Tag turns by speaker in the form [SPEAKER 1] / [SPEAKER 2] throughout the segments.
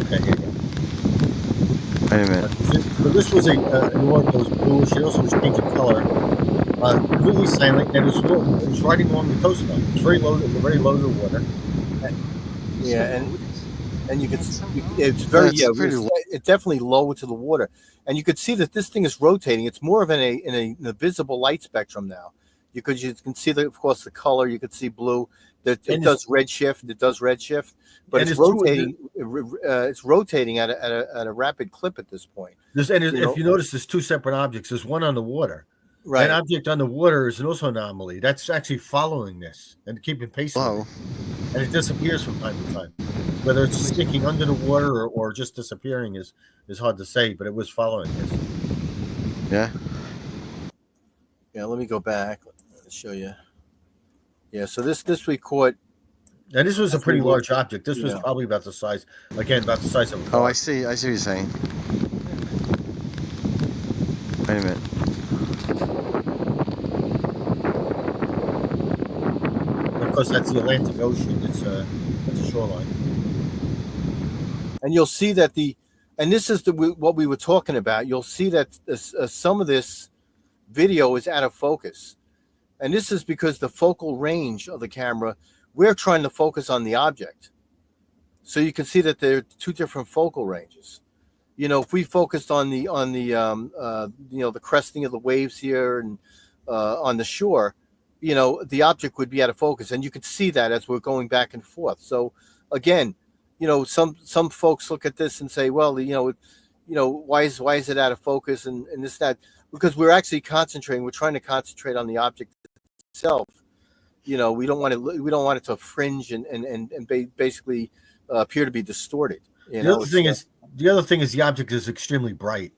[SPEAKER 1] Okay, here you go.
[SPEAKER 2] Wait a minute.
[SPEAKER 1] So this was an orb that was bluish. It also was changing color. Completely silent, and it was riding along the coastline. It was very low to the water.
[SPEAKER 3] Yeah, and you could it's very
[SPEAKER 2] That's pretty.
[SPEAKER 3] it's definitely low to the water, and you could see that this thing is rotating. It's more of in a visible light spectrum now. You can see of course the color. You could see blue. That it
[SPEAKER 1] And
[SPEAKER 3] does redshift. It does redshift, but
[SPEAKER 1] and
[SPEAKER 3] it's
[SPEAKER 1] it's
[SPEAKER 3] rotating. It's rotating at a rapid clip at this point.
[SPEAKER 1] if you notice, there's two separate objects. There's one on the water.
[SPEAKER 3] Right.
[SPEAKER 1] That object on the water is also an anomaly. That's actually following this and keeping pace with
[SPEAKER 2] Whoa.
[SPEAKER 1] it, and it disappears from time to time. Whether it's sticking under the water or just disappearing is hard to say, but it was following this.
[SPEAKER 2] Yeah.
[SPEAKER 3] Yeah. Let me go back. Let me show you. Yeah. So this we caught.
[SPEAKER 1] And this was a pretty large object. This was
[SPEAKER 3] Yeah.
[SPEAKER 1] probably about the size of a
[SPEAKER 2] Oh,
[SPEAKER 1] car.
[SPEAKER 2] I see what you're saying. Wait a minute.
[SPEAKER 1] Of course, that's the Atlantic Ocean. It's a shoreline.
[SPEAKER 3] And you'll see that and this is what we were talking about. You'll see that some of this video is out of focus, and this is because the focal range of the camera, we're trying to focus on the object, so you can see that there are two different focal ranges. If we focused on the the cresting of the waves here and on the shore, the object would be out of focus, and you could see that as we're going back and forth. So again, some folks look at this and say, well, why is it out of focus and this that, because we're actually concentrating. We're trying to concentrate on the object itself. We don't want it to fringe and basically appear to be distorted.
[SPEAKER 1] The other thing is the object is extremely bright.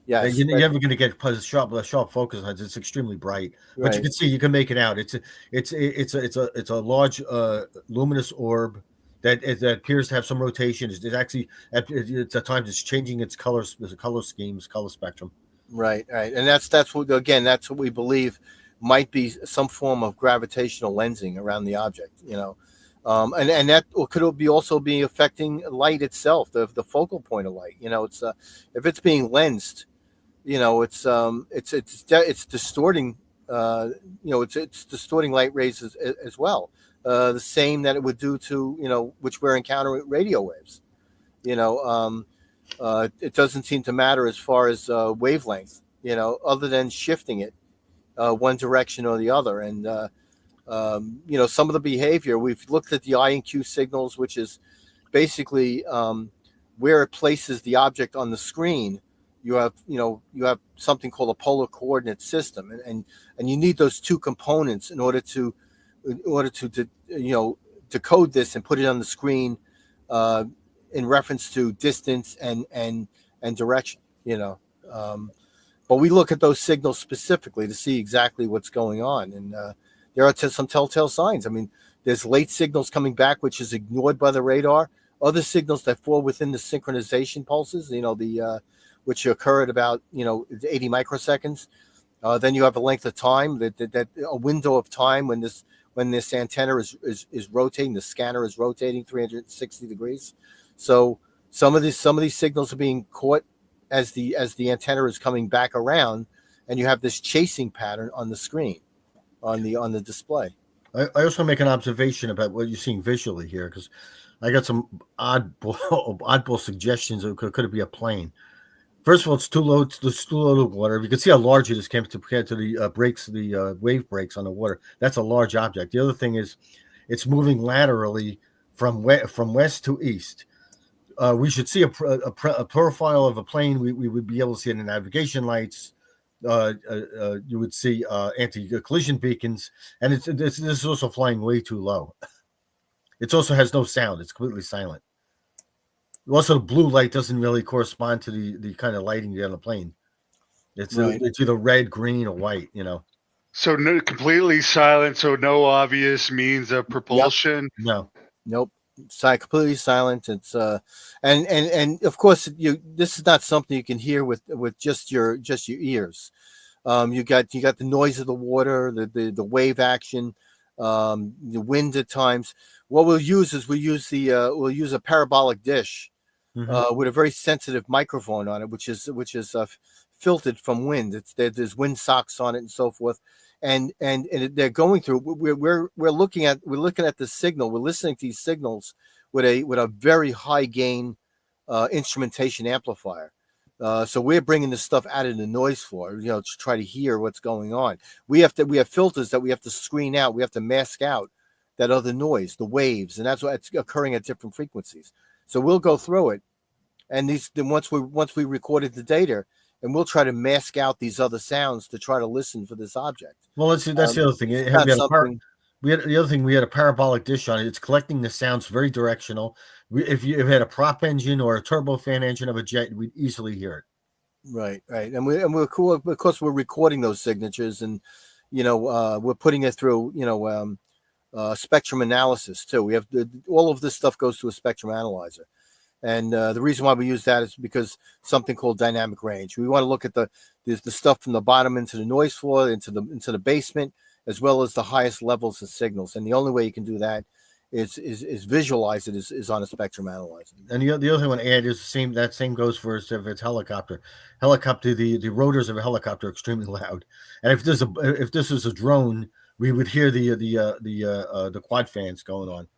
[SPEAKER 3] Yeah,
[SPEAKER 1] you're never going to get a sharp focus on it. It's extremely bright, but you can see, you can make it out. It's a large luminous orb that appears to have some rotation. It's actually at times it's changing its colors, the color schemes, color spectrum.
[SPEAKER 3] Right, and that's what we believe might be some form of gravitational lensing around the object. And that could be also be affecting light itself, the focal point of light. It's if it's being lensed, it's distorting. It's distorting light rays as well. The same that it would do to which we're encountering with radio waves. It doesn't seem to matter as far as wavelength. Other than shifting it one direction or the other, and some of the behavior, we've looked at the INQ signals, which is basically where it places the object on the screen. You have something called a polar coordinate system, and you need those two components in order to decode this and put it on the screen in reference to distance and direction. But we look at those signals specifically to see exactly what's going on, and there are some telltale signs. I mean, there's late signals coming back, which is ignored by the radar. Other signals that fall within the synchronization pulses, which occur at about 80 microseconds. Then you have a length of time, that a window of time when this antenna is rotating, the scanner is rotating 360 degrees. So some of these signals are being caught as the antenna is coming back around, and you have this chasing pattern on the screen, on the display.
[SPEAKER 1] I also make an observation about what you're seeing visually here, because I got some oddball suggestions. Could it be a plane? First of all, it's too low to water. You can see how large it is compared to the wave breaks on the water. That's a large object. The other thing is, it's moving laterally from west to east. We should see a profile of a plane. We would be able to see it in the navigation lights. You would see anti-collision beacons, and this is also flying way too low. It also has no sound. It's completely silent. Also, the blue light doesn't really correspond to the kind of lighting on the plane. It's either red, green, or white.
[SPEAKER 4] So completely silent. So no obvious means of propulsion.
[SPEAKER 1] Yep.
[SPEAKER 3] Nope. Completely silent. It's and of course this is not something you can hear with just your ears. You got the noise of the water, the wave action, the wind at times. What we'll use is we'll use a parabolic dish with a very sensitive microphone on it, which is filtered from wind. There's wind socks on it and so forth, and they're going through. We're looking at the signal. We're listening to these signals with a very high gain instrumentation amplifier. So we're bringing this stuff out of the noise floor, to try to hear what's going on. We have filters that we have to screen out. We have to mask out that other noise, the waves, and that's what's occurring at different frequencies. So we'll go through it, and once we recorded the data, and we'll try to mask out these other sounds to try to listen for this object.
[SPEAKER 1] Well, that's the other thing. We had a parabolic dish on it. It's collecting the sounds very directional. If you had a prop engine or a turbofan engine of a jet, we'd easily hear it.
[SPEAKER 3] Right. And we're cool because we're recording those signatures, and we're putting it through spectrum analysis too. We have all of this stuff goes to a spectrum analyzer, and the reason why we use that is because something called dynamic range. We want to look at the stuff from the bottom into the noise floor, into the basement, as well as the highest levels of signals. And the only way you can do that is visualize it is on a spectrum analyzer.
[SPEAKER 1] And the other thing I want to add is that same goes for if it's helicopter. The rotors of a helicopter are extremely loud, and if this is a drone, we would hear the quad fans going on.